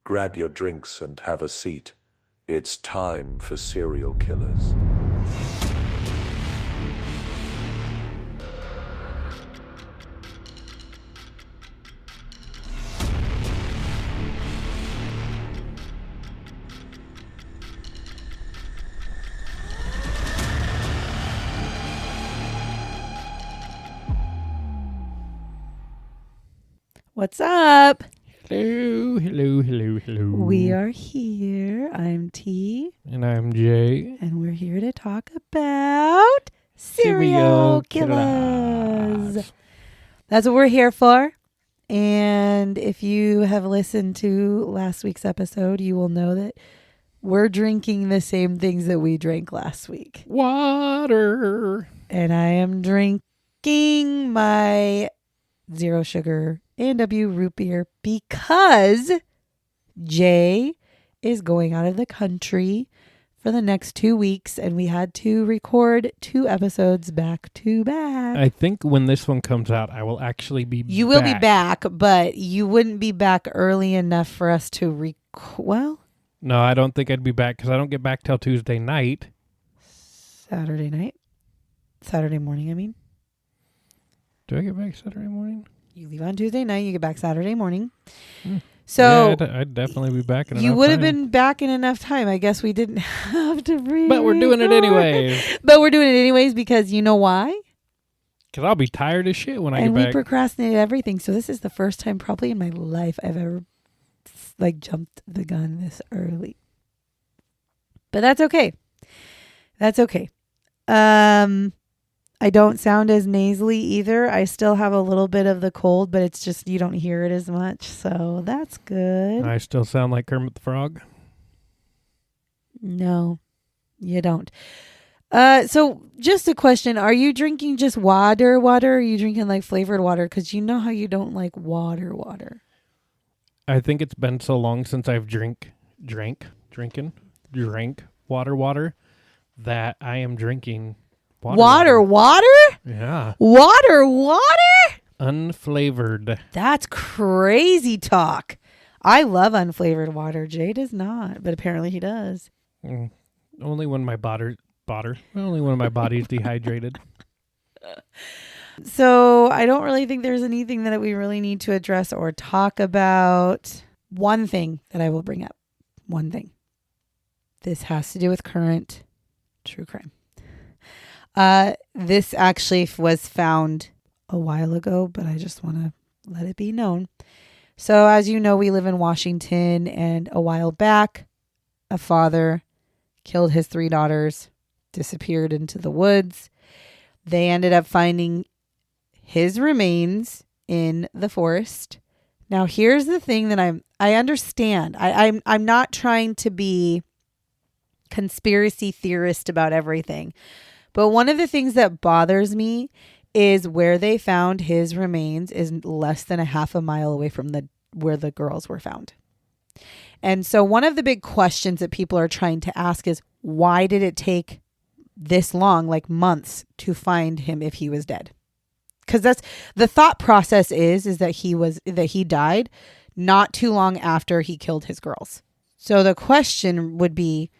Grab your drinks and have a seat. It's time for serial killers. What's up? Hello. We are here. I'm T. And I'm Jay. And we're here to talk about serial killers. That's what we're here for. And if you have listened to last week's episode, you will know that we're drinking the same things that we drank last week. Water. And I am drinking my zero sugar A&W root beer because Jay is going out of the country for the next 2 weeks and we had to record 2 episodes back to back. I think when this one comes out, I will actually be You will be back, but you wouldn't be back early enough for us to well, no, I don't think I'd be back because I don't get back till Tuesday night. Saturday morning, I mean. Do I get back Saturday morning? You leave on Tuesday night, you get back Saturday morning. So yeah, I'd definitely be back in enough time. You would have been back in enough time. I guess we didn't have to read. But we're doing it anyways. But we're doing it anyways because you know why? Because I'll be tired as shit when I get back. And we procrastinated everything. So this is the first time probably in my life I've ever jumped the gun this early. But that's okay. I don't sound as nasally either. I still have a little bit of the cold, but it's just you don't hear it as much. So that's good. I still sound like Kermit the Frog. No, you don't. So just a question. Are you drinking just water? Or are you drinking like flavored water? Because you know how you don't like water. I think it's been so long since I've drank water that I am drinking water? Yeah. Water? Unflavored. That's crazy talk. I love unflavored water. Jay does not, but apparently he does. Only when my body's dehydrated. So I don't really think there's anything that we really need to address or talk about. One thing that I will bring up. One thing. This has to do with current true crime. This actually was found a while ago, but I just want to let it be known. So as you know, we live in Washington, and a while back, a father killed his 3 daughters, disappeared into the woods. They ended up finding his remains in the forest. Now, here's the thing that I understand. I'm not trying to be conspiracy theorist about everything. But one of the things that bothers me is where they found his remains is less than a half a mile away from where the girls were found. And so one of the big questions that people are trying to ask is, why did it take this long, like months, to find him if he was dead? Because that's the thought process is that he died not too long after he killed his girls. So the question would be,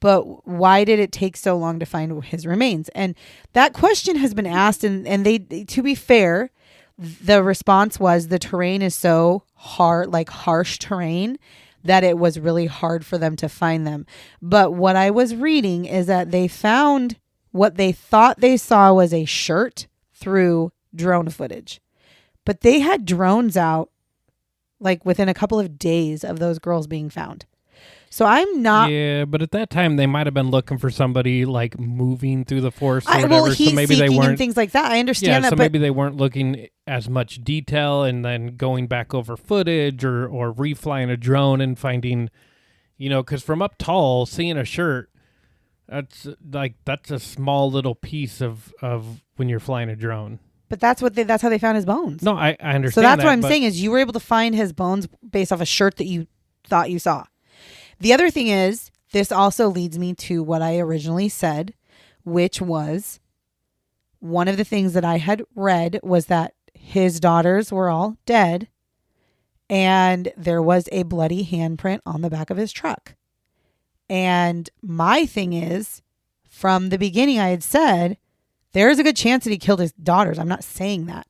but why did it take so long to find his remains? And that question has been asked, and they, to be fair, the response was the terrain is so hard, like harsh terrain, that it was really hard for them to find them. But what I was reading is that they found what they thought they saw was a shirt through drone footage. But they had drones out like within a couple of days of those girls being found. So I'm not. Yeah, but at that time they might have been looking for somebody like moving through the forest or whatever. Well, he's so maybe seeking they weren't and things like that. I understand that. So but maybe they weren't looking as much detail and then going back over footage or reflying a drone and finding, because from up tall, seeing a shirt, that's a small little piece of when you're flying a drone. But that's how they found his bones. No, I understand. So that's what I'm saying is you were able to find his bones based off a shirt that you thought you saw. The other thing is, this also leads me to what I originally said, which was one of the things that I had read was that his daughters were all dead And there was a bloody handprint on the back of his truck. And my thing is, from the beginning, I had said, there's a good chance that he killed his daughters. I'm not saying that.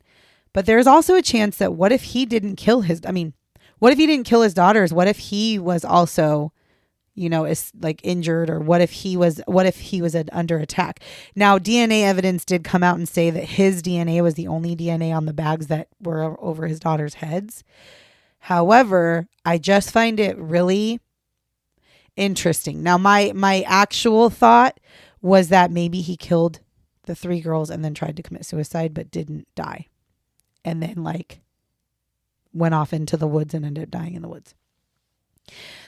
But there's also a chance that what if he didn't kill what if he didn't kill his daughters? What if he was also, is like injured, or what if he was under attack? Now, DNA evidence did come out and say that his DNA was the only DNA on the bags that were over his daughters' heads. However, I just find it really interesting. Now, my actual thought was that maybe he killed the 3 girls and then tried to commit suicide, but didn't die. And then went off into the woods and ended up dying in the woods.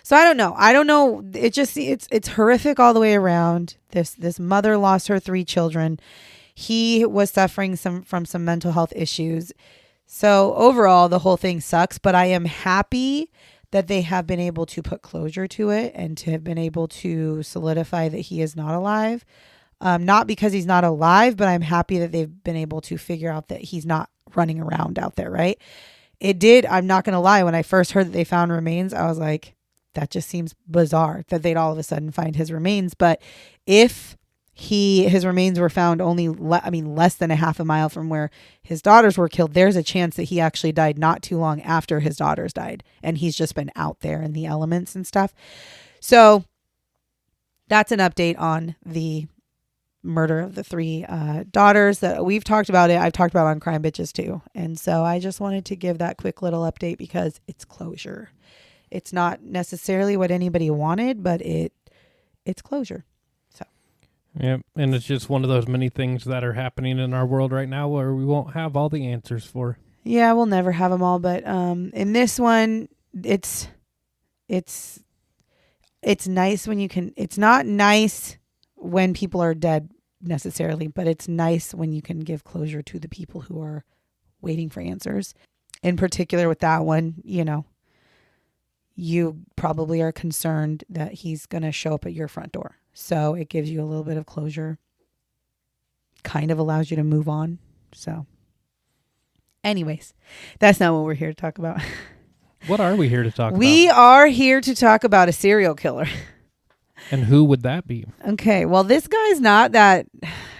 So I don't know. It just, it's horrific all the way around. This mother lost her 3 children. He was suffering from some mental health issues. So overall, the whole thing sucks, but I am happy that they have been able to put closure to it and to have been able to solidify that he is not alive. Not because he's not alive, but I'm happy that they've been able to figure out that he's not running around out there, right? I'm not going to lie, when I first heard that they found remains, I was like, that just seems bizarre that they'd all of a sudden find his remains. But if his remains were found only, less than a half a mile from where his daughters were killed, there's a chance that he actually died not too long after his daughters died. And he's just been out there in the elements and stuff. So that's an update on the murder of the 3 daughters that we've talked about. I've talked about on Crime Bitches too. And so I just wanted to give that quick little update because it's closure. It's not necessarily what anybody wanted, but it's closure. Yeah, and it's just one of those many things that are happening in our world right now where we won't have all the answers for. Yeah, we'll never have them all, but in this one, it's nice when you can. It's not nice when people are dead necessarily, but it's nice when you can give closure to the people who are waiting for answers. In particular, with that one, you probably are concerned that he's going to show up at your front door. So it gives you a little bit of closure, kind of allows you to move on. So anyways, that's not what we're here to talk about. What are we here to talk about? We are here to talk about a serial killer. And who would that be? Okay, well, this guy's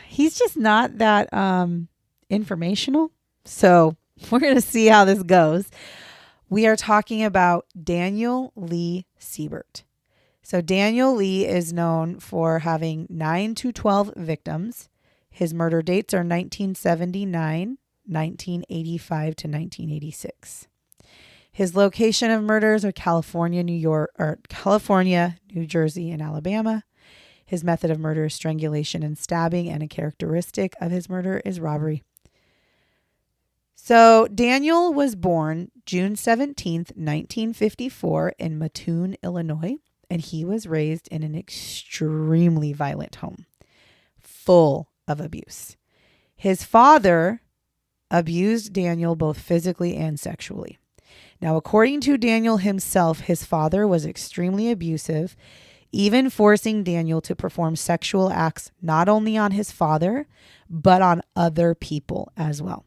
he's just not that informational. So we're going to see how this goes. We are talking about Daniel Lee Siebert. So Daniel Lee is known for having 9 to 12 victims. His murder dates are 1979, 1985 to 1986. His location of murders are California, New Jersey, and Alabama. His method of murder is strangulation and stabbing, and a characteristic of his murder is robbery. So Daniel was born June 17th, 1954 in Mattoon, Illinois. And he was raised in an extremely violent home, full of abuse. His father abused Daniel both physically and sexually. Now, according to Daniel himself, his father was extremely abusive, even forcing Daniel to perform sexual acts not only on his father, but on other people as well.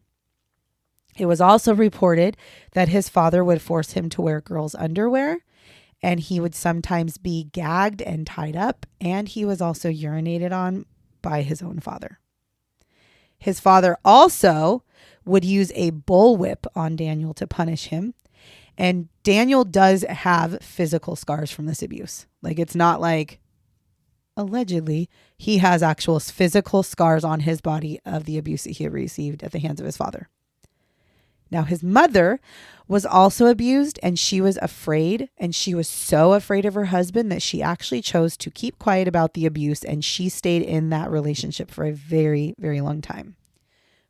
It was also reported that his father would force him to wear girls' underwear, and he would sometimes be gagged and tied up, and he was also urinated on by his own father. His father also would use a bullwhip on Daniel to punish him, and Daniel does have physical scars from this abuse. It's not like, allegedly, he has actual physical scars on his body of the abuse that he had received at the hands of his father. Now, his mother was also abused, and she was afraid, and she was so afraid of her husband that she actually chose to keep quiet about the abuse, and she stayed in that relationship for a very, very long time.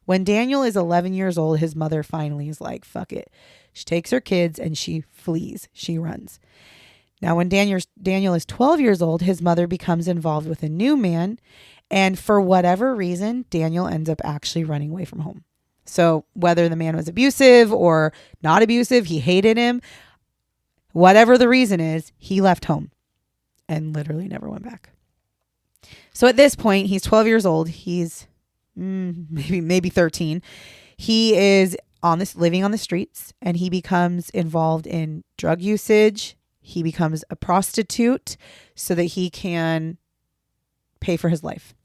When Daniel is 11 years old, his mother finally is like, fuck it. She takes her kids and she flees. She runs. Now, when Daniel is 12 years old, his mother becomes involved with a new man, and for whatever reason, Daniel ends up actually running away from home. So whether the man was abusive or not abusive, he hated him, whatever the reason is, he left home and literally never went back. So at this point, he's 12 years old. He's maybe 13. He is living on the streets, and he becomes involved in drug usage. He becomes a prostitute so that he can pay for his life.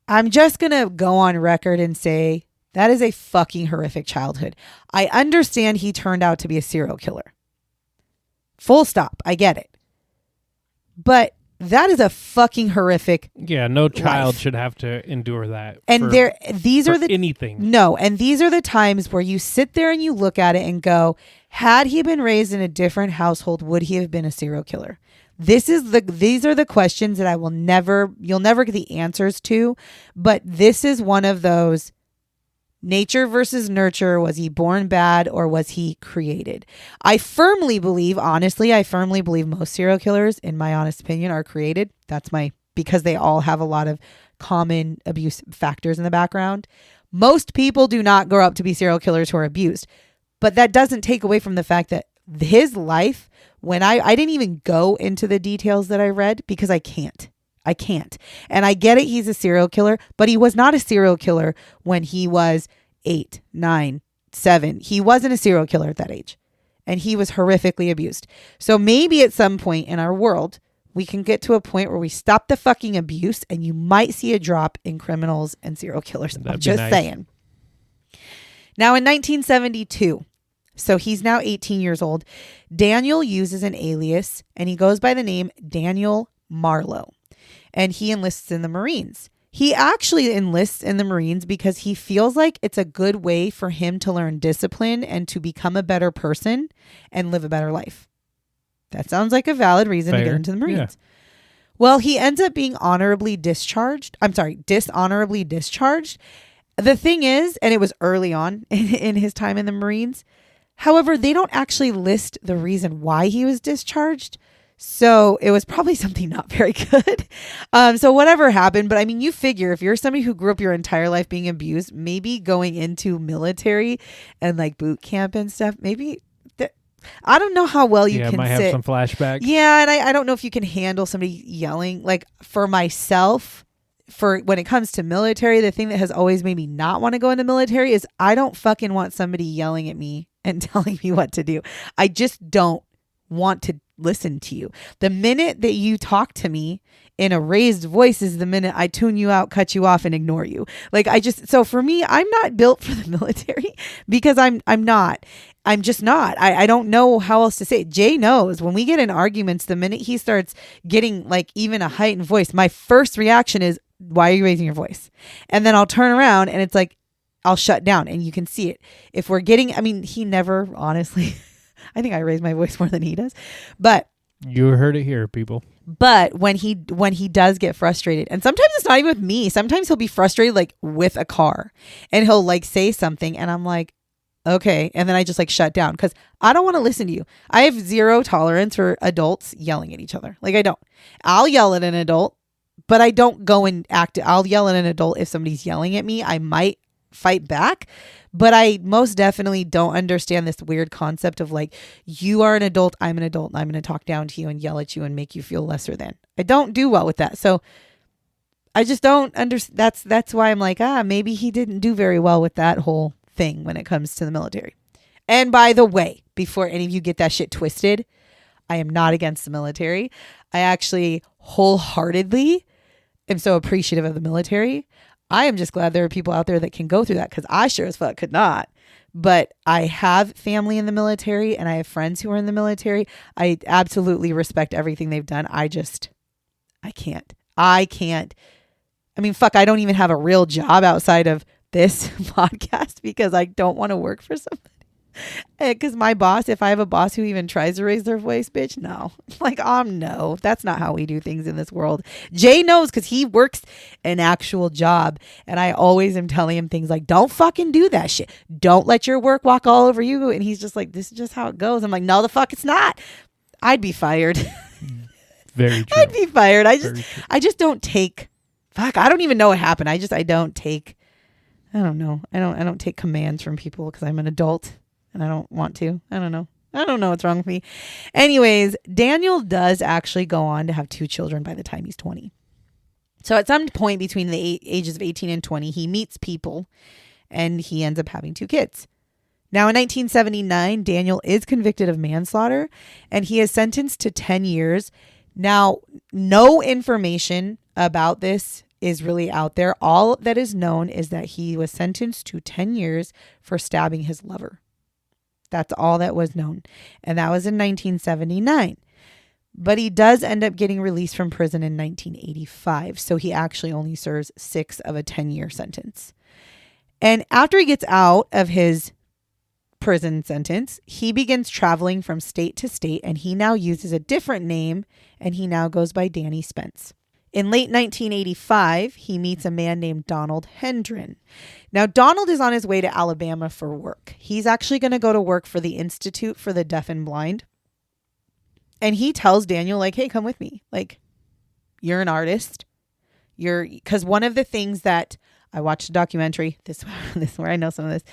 I'm just going to go on record and say that is a fucking horrific childhood. I understand he turned out to be a serial killer. Full stop. I get it. But that is a fucking horrific. Yeah, no child life. should have to endure that. And these are the anything. No, and these are the times where you sit there and you look at it and go, had he been raised in a different household, would he have been a serial killer? These are the questions that you'll never get the answers to, but this is one of those nature versus nurture. Was he born bad or was he created? I firmly believe most serial killers, in my honest opinion, are created. Because they all have a lot of common abuse factors in the background. Most people do not grow up to be serial killers who are abused, but that doesn't take away from the fact that his life, when I didn't even go into the details that I read because I can't. And I get it. He's a serial killer, but he was not a serial killer when he was 8, 9, 7. He wasn't a serial killer at that age, and he was horrifically abused. So maybe at some point in our world, we can get to a point where we stop the fucking abuse and you might see a drop in criminals and serial killers. I'm just saying. Now in 1972, so he's now 18 years old, Daniel uses an alias and he goes by the name Daniel Marlowe, and he enlists in the Marines. He actually enlists in the Marines because he feels like it's a good way for him to learn discipline and to become a better person and live a better life. That sounds like a valid reason to get into the Marines. Yeah. Well, he ends up being dishonorably discharged. The thing is, and it was early on in his time in the Marines. However, they don't actually list the reason why he was discharged. So it was probably something not very good. So whatever happened, but I mean, you figure if you're somebody who grew up your entire life being abused, maybe going into military and like boot camp and stuff, I don't know how well you can might have some flashbacks. Yeah, and I don't know if you can handle somebody yelling. Like for myself, for when it comes to military, the thing that has always made me not want to go into military is I don't fucking want somebody yelling at me and telling me what to do. I just don't want to listen to you. The minute that you talk to me in a raised voice is the minute I tune you out, cut you off, and ignore you. So for me, I'm not built for the military because I'm just not. I don't know how else to say it. Jay knows when we get in arguments, the minute he starts getting like even a heightened voice, my first reaction is, why are you raising your voice? And then I'll turn around and it's like, I'll shut down and you can see it. If we're he never, honestly, I think I raise my voice more than he does, but you heard it here, people. But when he does get frustrated, and sometimes it's not even with me, sometimes he'll be frustrated like with a car and he'll like say something and I'm like, okay. And then I just like shut down because I don't want to listen to you. I have zero tolerance for adults yelling at each other. Like I don't. I'll yell at an adult, but I don't go and act. I'll yell at an adult if somebody's yelling at me. I might fight back, but I most definitely don't understand this weird concept of like, you are an adult, I'm an adult, and I'm going to talk down to you and yell at you and make you feel lesser than. I don't do well with that. So I just don't understand. That's why I'm like, maybe he didn't do very well with that whole thing when it comes to the military. And by the way, before any of you get that shit twisted, I am not against the military. I actually wholeheartedly am so appreciative of the military. I am just glad there are people out there that can go through that because I sure as fuck could not. But I have family in the military and I have friends who are in the military. I absolutely respect everything they've done. I can't. I mean, fuck, I don't even have a real job outside of this podcast because I don't want to work for somebody. Because my boss, if I have a boss who even tries to raise their voice, bitch, no. Like, no, that's not how we do things in this world. Jay knows because he works an actual job. And I always am telling him things like, don't fucking do that shit. Don't let your work walk all over you. And he's just like, this is just how it goes. I'm like, no, the fuck it's not. I'd be fired. Very true. I'd be fired. I just don't take, fuck, I don't even know what happened. I don't take, I don't know. I don't take commands from people because I'm an adult. And I don't want to. I don't know. I don't know what's wrong with me. Anyways, Daniel does actually go on to have 2 children by the time he's 20. So at some point between the ages of 18 and 20, he meets people and he ends up having 2 kids. Now, in 1979, Daniel is convicted of manslaughter, and he is sentenced to 10 years. Now, no information about this is really out there. All that is known is that he was sentenced to 10 years for stabbing his lover. That's all that was known. And that was in 1979. But he does end up getting released from prison in 1985. So he actually only serves 6 of a 10-year sentence. And after he gets out of his prison sentence, he begins traveling from state to state, and he now uses a different name, and he now goes by Danny Spence. In late 1985, he meets a man named Donald Hendren. Now, Donald is on his way to Alabama for work. He's actually going to go to work for the Institute for the Deaf and Blind. And he tells Daniel, like, hey, come with me. Like, you're an artist. Because one of the things that I watched a documentary, this is where I know some of this.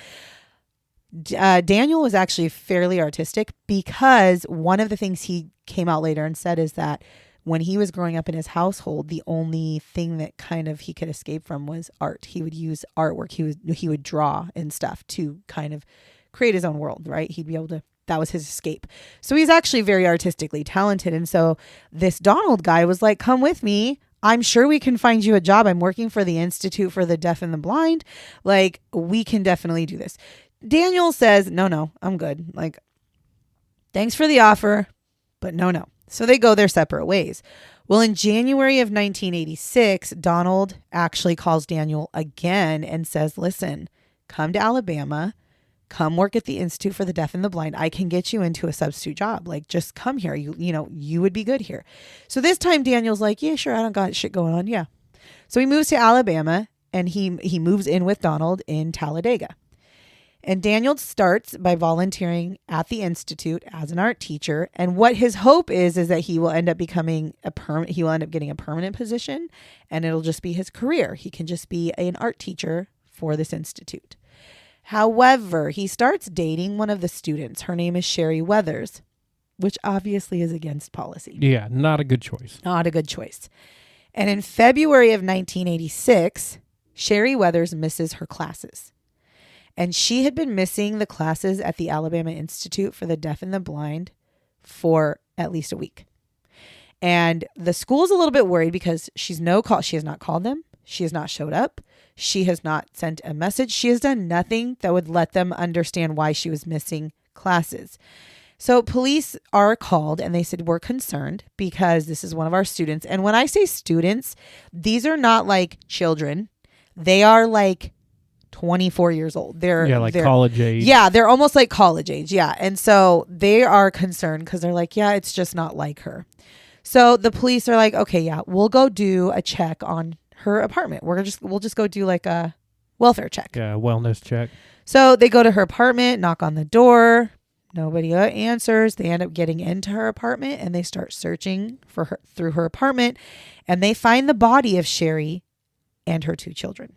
Daniel was actually fairly artistic, because one of the things he came out later and said is that when he was growing up in his household, the only thing that kind of he could escape from was art. He would use artwork. He would draw and stuff to kind of create his own world, right? He'd be able to, that was his escape. So he's actually very artistically talented. And so this Donald guy was like, come with me. I'm sure we can find you a job. I'm working for the Institute for the Deaf and the Blind. Like, we can definitely do this. Daniel says, no, I'm good. Like, thanks for the offer, but no. So they go their separate ways. Well, in January of 1986, Donald actually calls Daniel again and says, listen, come to Alabama, come work at the Institute for the Deaf and the Blind. I can get you into a substitute job. Like, just come here. You would be good here. So this time Daniel's like, yeah, sure. I don't got shit going on. Yeah. So he moves to Alabama, and he moves in with Donald in Talladega. And Daniel starts by volunteering at the Institute as an art teacher. And what his hope is that he will end up becoming he will end up getting a permanent position, and it'll just be his career. He can just be an art teacher for this institute. However, he starts dating one of the students. Her name is Sherry Weathers, which obviously is against policy. Yeah, not a good choice. Not a good choice. And in February of 1986, Sherry Weathers misses her classes. And she had been missing the classes at the Alabama Institute for the Deaf and the Blind for at least a week. And the school's a little bit worried because she has not called them. She has not showed up. She has not sent a message. She has done nothing that would let them understand why she was missing classes. So police are called, and they said, we're concerned because this is one of our students. And when I say students, these are not like children. They are like 24 years old. They're college age. Yeah, they're almost like college age. Yeah. And so they are concerned because they're like, yeah, it's just not like her. So the police are like, okay, yeah, we'll go do a check on her apartment. We'll just go do like a welfare check. Yeah, wellness check. So they go to her apartment, knock on the door. Nobody answers. They end up getting into her apartment, and they start searching for her through her apartment, and they find the body of Sherry and her 2 children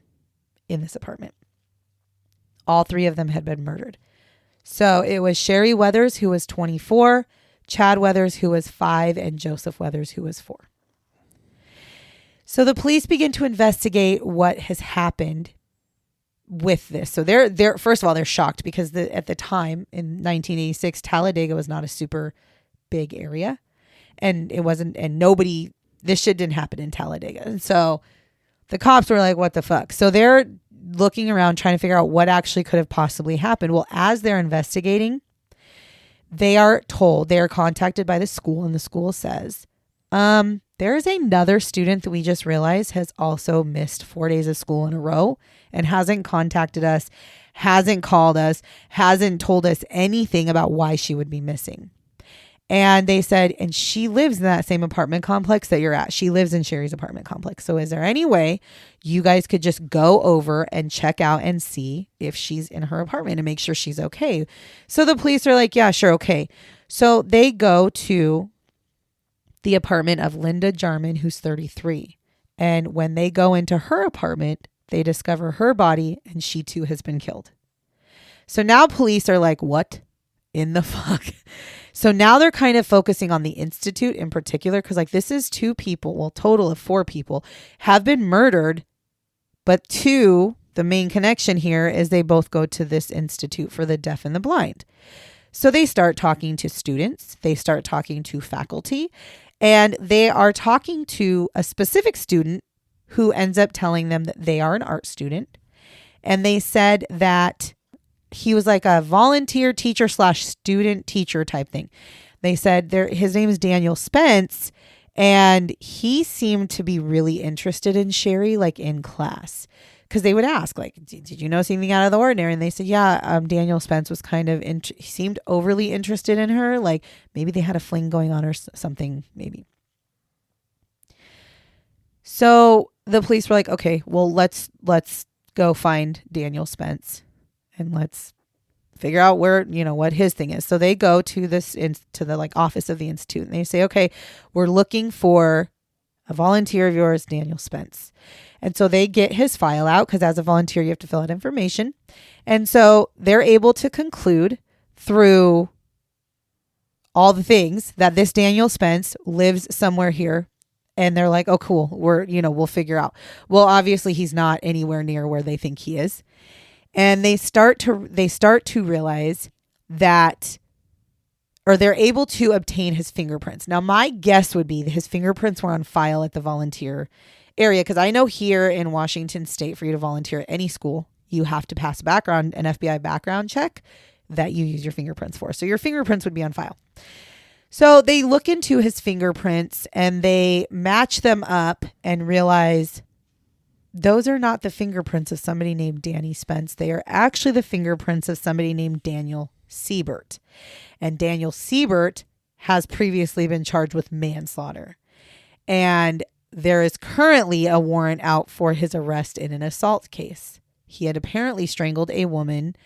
in this apartment. All 3 of them had been murdered. So it was Sherry Weathers, who was 24, Chad Weathers, who was 5, and Joseph Weathers, who was 4. So the police begin to investigate what has happened with this. So they're first of all, they're shocked because at the time in 1986, Talladega was not a super big area, and this shit didn't happen in Talladega. And so the cops were like, what the fuck? So they're looking around trying to figure out what actually could have possibly happened. Well, as they're investigating, they are contacted by the school, and the school says, there is another student that we just realized has also missed 4 days of school in a row and hasn't contacted us, hasn't called us, hasn't told us anything about why she would be missing. And they said, and she lives in that same apartment complex that you're at. She lives in Sherry's apartment complex. So is there any way you guys could just go over and check out and see if she's in her apartment and make sure she's okay? So the police are like, yeah, sure. Okay. So they go to the apartment of Linda Jarman, who's 33. And when they go into her apartment, they discover her body, and she too has been killed. So now police are like, what in the fuck? So now they're kind of focusing on the Institute in particular, because like this is 2 people, well, total of 4 people have been murdered, but 2 the main connection here is they both go to this institute for the deaf and the blind. So they start talking to students, they start talking to faculty, and they are talking to a specific student who ends up telling them that they are an art student. And they said that he was like a volunteer teacher / student teacher type thing. They said his name is Daniel Spence, and he seemed to be really interested in Sherry, like in class. Because they would ask, like, did you notice anything out of the ordinary? And they said, yeah, Daniel Spence was kind of, he seemed overly interested in her. Like maybe they had a fling going on or something, maybe. So the police were like, okay, well, let's go find Daniel Spence and let's figure out where, what his thing is. So they go to to the like office of the institute and they say, okay, we're looking for a volunteer of yours, Daniel Spence. And so they get his file out because as a volunteer, you have to fill out information. And so they're able to conclude through all the things that this Daniel Spence lives somewhere here. And they're like, oh, cool. We'll figure out. Well, obviously he's not anywhere near where they think he is. And they start to realize that, or they're able to obtain his fingerprints. Now, my guess would be that his fingerprints were on file at the volunteer area. Because I know here in Washington State, for you to volunteer at any school, you have to pass an FBI background check that you use your fingerprints for. So your fingerprints would be on file. So they look into his fingerprints and they match them up and realize those are not the fingerprints of somebody named Danny Spence. They are actually the fingerprints of somebody named Daniel Siebert. And Daniel Siebert has previously been charged with manslaughter. And there is currently a warrant out for his arrest in an assault case. He had apparently strangled a woman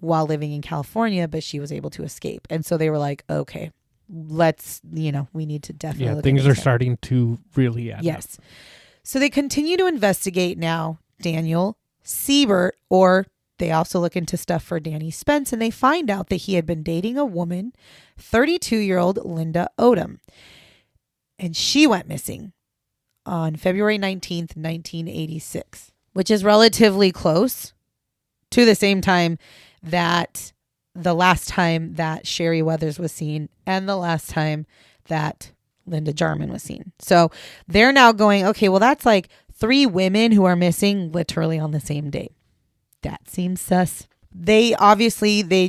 while living in California, but she was able to escape. And so they were like, okay, let's, we need to definitely look things at are starting to really add up. Yes. So they continue to investigate now Daniel Siebert, or they also look into stuff for Danny Spence, and they find out that he had been dating a woman, 32-year-old Linda Odom. And she went missing on February 19th, 1986, which is relatively close to the same time that the last time that Sherry Weathers was seen and the last time that Linda Jarman was seen. So they're now going, okay, well, that's like 3 women who are missing literally on the same day. That seems sus. They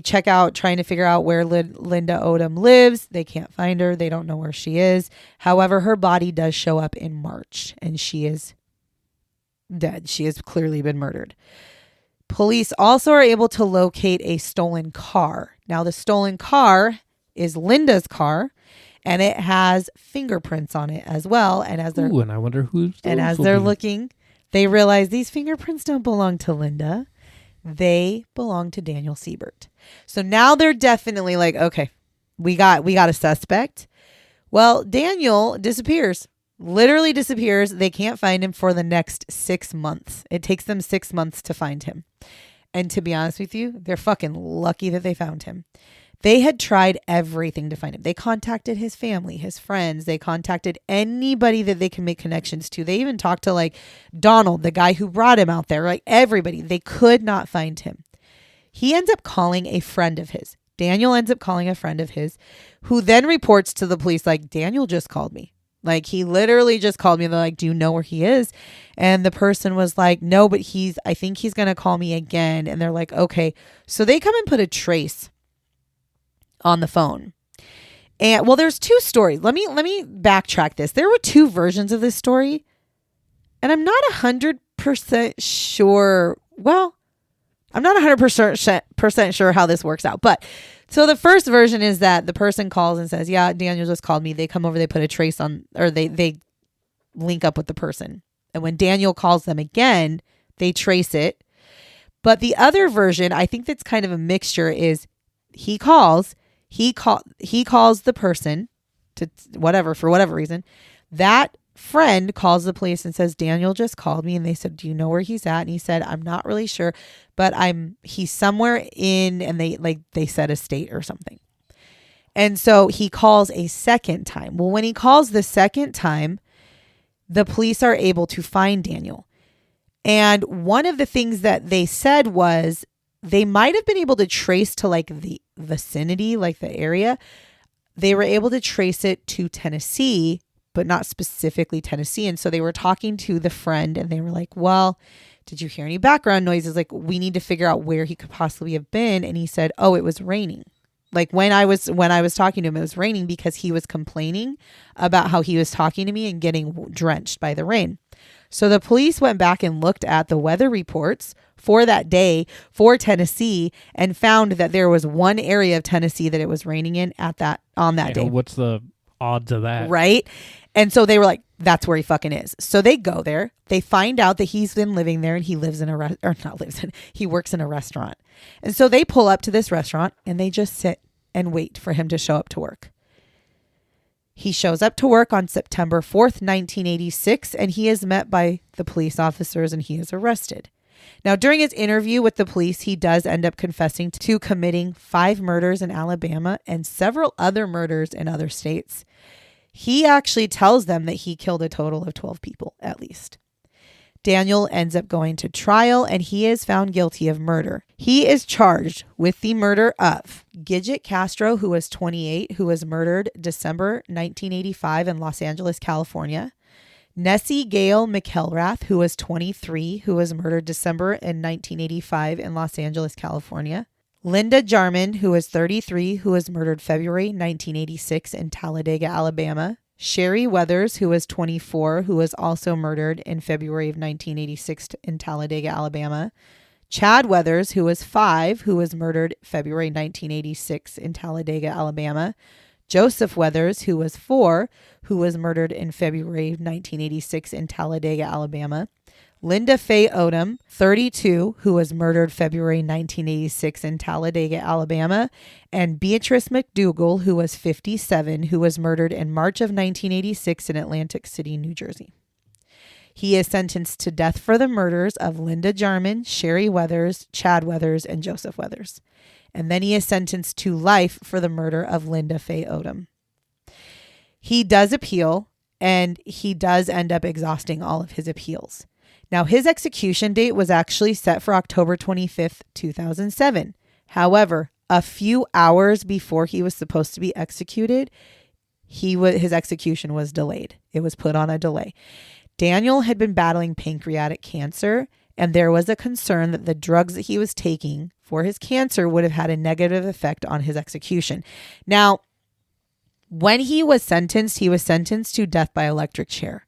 check out trying to figure out where Linda Odom lives. They can't find her. They don't know where she is. However, her body does show up in March and she is dead. She has clearly been murdered. Police also are able to locate a stolen car. Now, the stolen car is Linda's car, and it has fingerprints on it as well. And as they're and I wonder who's. And as they're looking, they realize these fingerprints don't belong to Linda. They belong to Daniel Siebert. So now they're definitely like, okay, we got a suspect. Well, Daniel disappears. Literally disappears. They can't find him for the next 6 months. It takes them 6 months to find him. And to be honest with you, they're fucking lucky that they found him. They had tried everything to find him. They contacted his family, his friends. They contacted anybody that they can make connections to. They even talked to like Donald, the guy who brought him out there, like everybody. They could not find him. He ends up calling a friend of his. Daniel ends up calling a friend of his who then reports to the police like, Daniel just called me. Like he literally just called me. They're like, do you know where he is? And the person was like, no, but I think he's going to call me again. And they're like, okay. So they come and put a trace on the phone. And well, there's 2 stories. Let me backtrack this. There were 2 versions of this story. And I'm not 100% sure. Well, I'm not 100% sure how this works out. But so the first version is that the person calls and says, yeah, Daniel just called me. They come over, they put a trace on, or they link up with the person. And when Daniel calls them again, they trace it. But the other version, I think that's kind of a mixture, is he calls the person to for whatever reason. That friend calls the police and says, Daniel just called me. And they said, do you know where he's at? And he said, I'm not really sure, but he's somewhere in, and they said a state or something. And so he calls a second time. Well, when he calls the second time, the police are able to find Daniel. And one of the things that they said was they might have been able to trace to like the vicinity, like the area. They were able to trace it to Tennessee, but not specifically Tennessee. And so they were talking to the friend and they were like, well, did you hear any background noises? Like, we need to figure out where he could possibly have been. And he said, oh, it was raining. Like when I was talking to him, it was raining because he was complaining about how he was talking to me and getting drenched by the rain. So the police went back and looked at the weather reports for that day for Tennessee and found that there was one area of Tennessee that it was raining in on that day. What's the odds of that? Right. And so they were like, that's where he fucking is. So they go there. They find out that he's been living there and he lives in he works in a restaurant. And so they pull up to this restaurant and they just sit and wait for him to show up to work. He shows up to work on September 4th, 1986, and he is met by the police officers and he is arrested. Now, during his interview with the police, he does end up confessing to committing 5 murders in Alabama and several other murders in other states. He actually tells them that he killed a total of 12 people, at least. Daniel ends up going to trial and he is found guilty of murder. He is charged with the murder of Gidget Castro, who was 28, who was murdered December 1985 in Los Angeles, California. Nessie Gail McElrath, who was 23, who was murdered December in 1985 in Los Angeles, California. Linda Jarman, who was 33, who was murdered February 1986 in Talladega, Alabama. Sherry Weathers, who was 24, who was also murdered in February of 1986 in Talladega, Alabama. Chad Weathers, who was 5, who was murdered February 1986 in Talladega, Alabama. Joseph Weathers, who was 4, who was murdered in February of 1986 in Talladega, Alabama. Linda Faye Odom, 32, who was murdered February 1986 in Talladega, Alabama, and Beatrice McDougal, who was 57, who was murdered in March of 1986 in Atlantic City, New Jersey. He is sentenced to death for the murders of Linda Jarman, Sherry Weathers, Chad Weathers, and Joseph Weathers. And then he is sentenced to life for the murder of Linda Faye Odom. He does appeal, and he does end up exhausting all of his appeals. Now, his execution date was actually set for October 25th, 2007. However, a few hours before he was supposed to be executed, his execution was delayed. It was put on a delay. Daniel had been battling pancreatic cancer, and there was a concern that the drugs that he was taking for his cancer would have had a negative effect on his execution. Now, when he was sentenced to death by electric chair.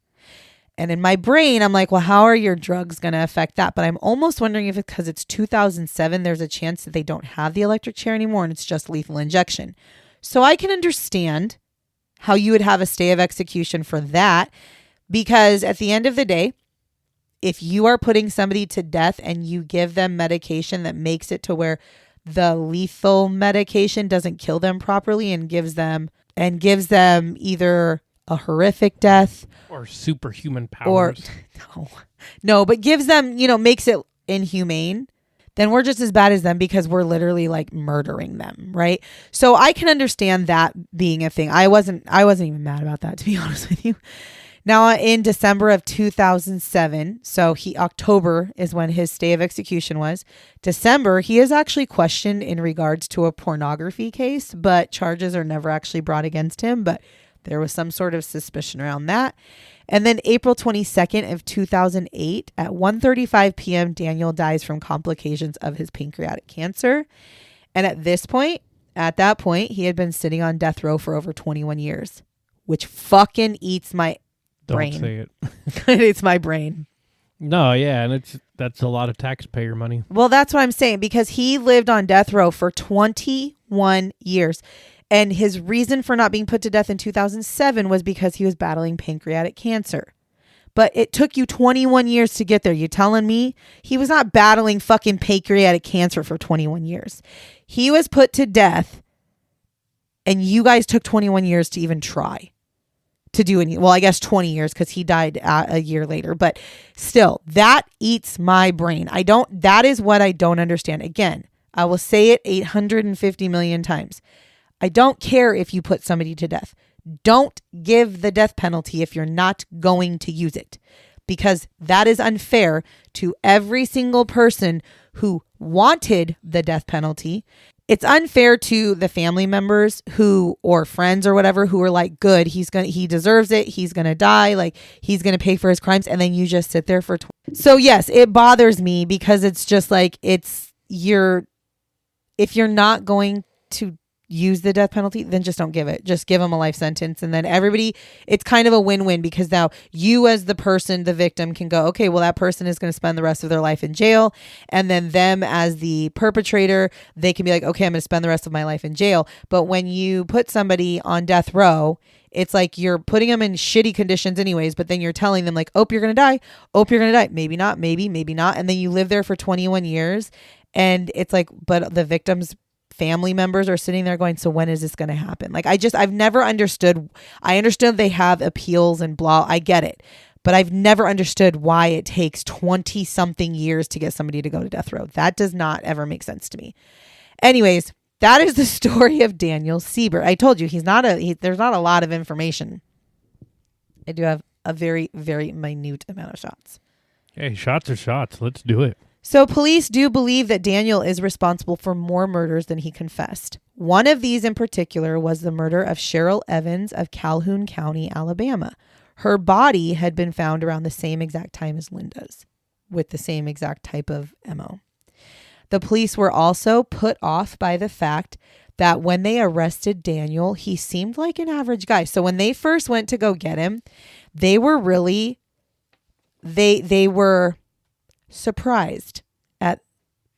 And in my brain, I'm like, well, how are your drugs going to affect that? But I'm almost wondering if it's because it's 2007, there's a chance that they don't have the electric chair anymore and it's just lethal injection. So I can understand how you would have a stay of execution for that, because at the end of the day, if you are putting somebody to death and you give them medication that makes it to where the lethal medication doesn't kill them properly and gives them either a horrific death or superhuman powers, but gives them, makes it inhumane, then we're just as bad as them because we're literally like murdering them, right? So I can understand that being a thing. I wasn't even mad about that, to be honest with you. Now, in December of 2007, so October is when his stay of execution was. December, he is actually questioned in regards to a pornography case, but charges are never actually brought against him. But there was some sort of suspicion around that. And then April 22nd of 2008 at 1:35 p.m., Daniel dies from complications of his pancreatic cancer. And at that point, he had been sitting on death row for over 21 years, which fucking eats my brain. Don't say it. It's my brain. No, yeah, and that's a lot of taxpayer money. Well, that's what I'm saying, because he lived on death row for 21 years. And his reason for not being put to death in 2007 was because he was battling pancreatic cancer. But it took you 21 years to get there. You telling me he was not battling fucking pancreatic cancer for 21 years? He was put to death, and you guys took 21 years to even try to do any. Well, I guess 20 years because he died a year later. But still, that eats my brain. That is what I don't understand. Again, I will say it 850 million times. I don't care if you put somebody to death. Don't give the death penalty if you're not going to use it. because that is unfair to every single person who wanted the death penalty. It's unfair to the family members who, or friends or whatever, who are like, good, he deserves it. He's going to die. Like, he's going to pay for his crimes. And then you just sit there for. So yes, it bothers me because it's just like, if you're not going to use the death penalty, then just don't give it. Just give them a life sentence. And then everybody, it's kind of a win-win, because now you as the person, the victim, can go, okay, well, that person is going to spend the rest of their life in jail. And then them as the perpetrator, they can be like, okay, I'm going to spend the rest of my life in jail. But when you put somebody on death row, it's like you're putting them in shitty conditions anyways, but then you're telling them like, oh, you're going to die. Oh, you're going to die. Maybe not, maybe not. And then you live there for 21 years. And it's like, but the victim's family members are sitting there going, so when is this going to happen? Like, I've never understood. I understand they have appeals and blah. I get it. But I've never understood why it takes 20 something years to get somebody to go to death row. That does not ever make sense to me. Anyways, that is the story of Daniel Siebert. I told you, there's not a lot of information. I do have a very, very minute amount of shots. Hey, shots are shots. Let's do it. So police do believe that Daniel is responsible for more murders than he confessed. One of these in particular was the murder of Cheryl Evans of Calhoun County, Alabama. Her body had been found around the same exact time as Linda's, with the same exact type of MO. The police were also put off by the fact that when they arrested Daniel, he seemed like an average guy. So when they first went to go get him, they were really, they were surprised at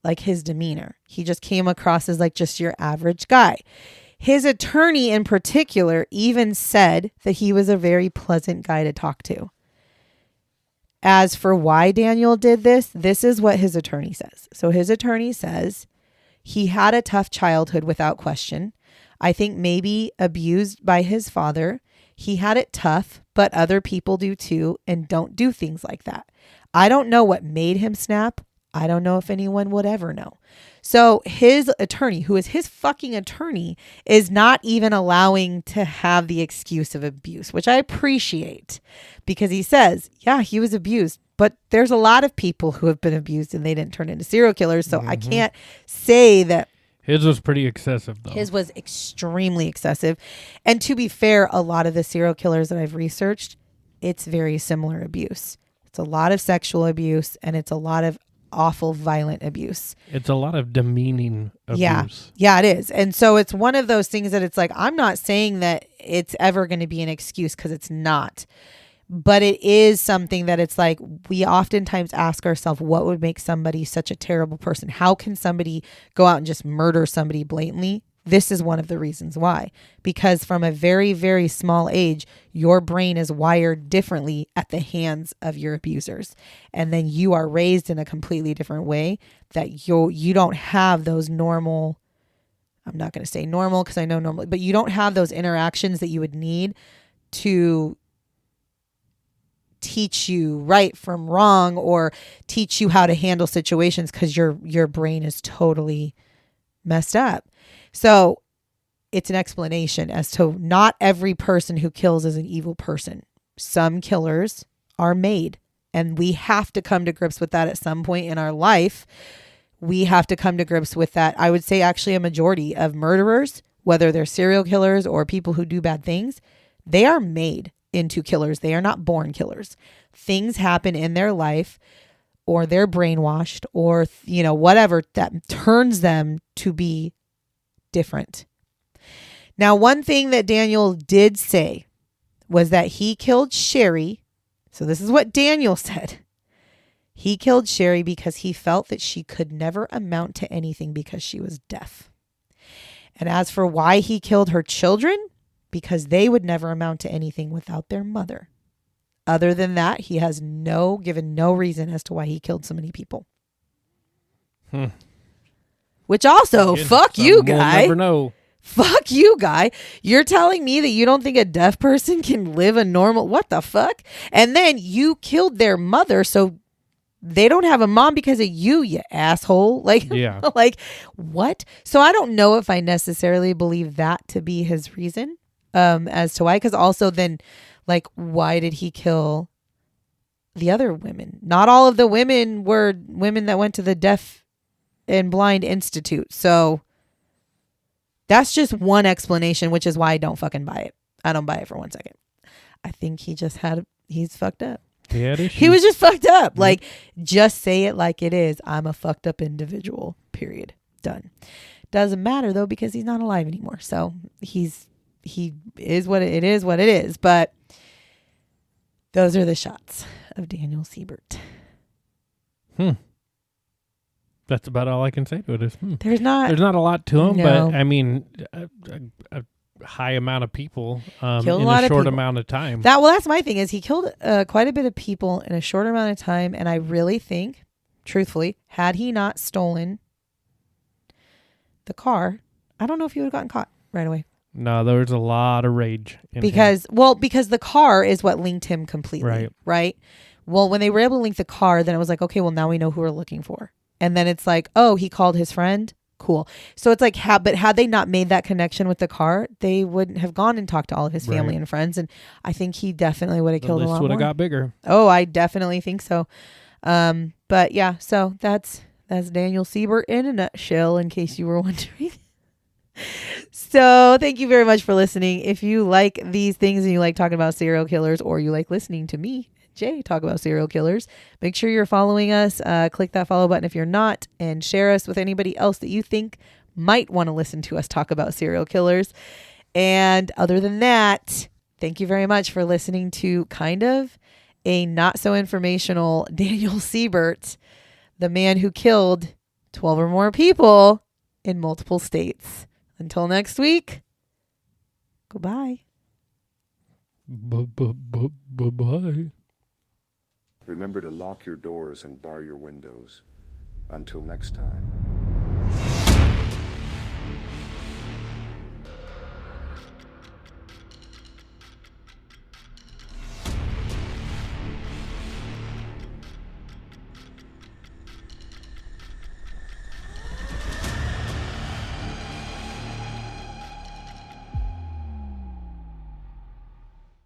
like his demeanor. He just came across as like just your average guy. His attorney in particular even said that he was a very pleasant guy to talk to. As for why Daniel did this, this is what his attorney says. So his attorney says he had a tough childhood without question. I think maybe abused by his father. He had it tough, but other people do too and don't do things like that. I don't know what made him snap. I don't know if anyone would ever know. So his attorney, who is his fucking attorney, is not even allowing to have the excuse of abuse, which I appreciate, because he says, yeah, he was abused, but there's a lot of people who have been abused and they didn't turn into serial killers. So I can't say that. His was pretty excessive, though. His was extremely excessive. And to be fair, a lot of the serial killers that I've researched, it's very similar abuse. It's a lot of sexual abuse and it's a lot of awful violent abuse. It's a lot of demeaning abuse. Yeah, it is. And so it's one of those things that it's like, I'm not saying that it's ever going to be an excuse, because it's not. But it is something that it's like, we oftentimes ask ourselves, what would make somebody such a terrible person? How can somebody go out and just murder somebody blatantly? This is one of the reasons why. Because from a very, very small age, your brain is wired differently at the hands of your abusers. And then you are raised in a completely different way that you don't have those normal, I'm not going to say normal because I know normal, but you don't have those interactions that you would need to teach you right from wrong or teach you how to handle situations, because your brain is totally messed up. So it's an explanation as to not every person who kills is an evil person. Some killers are made, and we have to come to grips with that at some point in our life. We have to come to grips with that. I would say actually a majority of murderers, whether they're serial killers or people who do bad things, they are made into killers. They are not born killers. Things happen in their life, or they're brainwashed, or, whatever that turns them to be different. Now, one thing that Daniel did say was that he killed Sherry. So this is what Daniel said. He killed Sherry because he felt that she could never amount to anything because she was deaf. And as for why he killed her children, because they would never amount to anything without their mother. Other than that, he has given no reason as to why he killed so many people. Which also, fuck you, guy. We'll never know. Fuck you, guy. You're telling me that you don't think a deaf person can live a normal... What the fuck? And then you killed their mother, so they don't have a mom because of you asshole. Yeah. Like, what? So I don't know if I necessarily believe that to be his reason as to why. Because also then, like, why did he kill the other women. Not all of the women were women that went to the Deaf and Blind Institute. So that's just one explanation, which is why I don't fucking buy it. I don't buy it for 1 second. I think he's fucked up. He was just fucked up. Mm-hmm. Like, just say it like it is. I'm a fucked up individual. Period. Done. Doesn't matter though, because he's not alive anymore. So he is what it is. But those are the shots of Daniel Siebert. That's about all I can say to it. There's not a lot to him, but I mean, a high amount of people in a short amount of time. That's my thing, is he killed quite a bit of people in a short amount of time. And I really think, truthfully, had he not stolen the car, I don't know if he would have gotten caught right away. No, there was a lot of rage in because the car is what linked him completely. Right. Well, when they were able to link the car, then it was like, okay, well, now we know who we're looking for. And then it's like, oh, he called his friend. Cool. So it's like, but had they not made that connection with the car, they wouldn't have gone and talked to all of his family and friends. And I think he definitely would have killed a lot more. The list would have got bigger. Oh, I definitely think so. But yeah, so that's Daniel Siebert in a nutshell, in case you were wondering. So thank you very much for listening. If you like these things and you like talking about serial killers, or you like listening to me, Jay, talk about serial killers, make sure you're following us. Click that follow button if you're not, and share us with anybody else that you think might want to listen to us talk about serial killers. And other than that, thank you very much for listening to kind of a not so informational Daniel Siebert, the man who killed 12 or more people in multiple states. Until next week, goodbye. Bye. Remember to lock your doors and bar your windows. Until next time.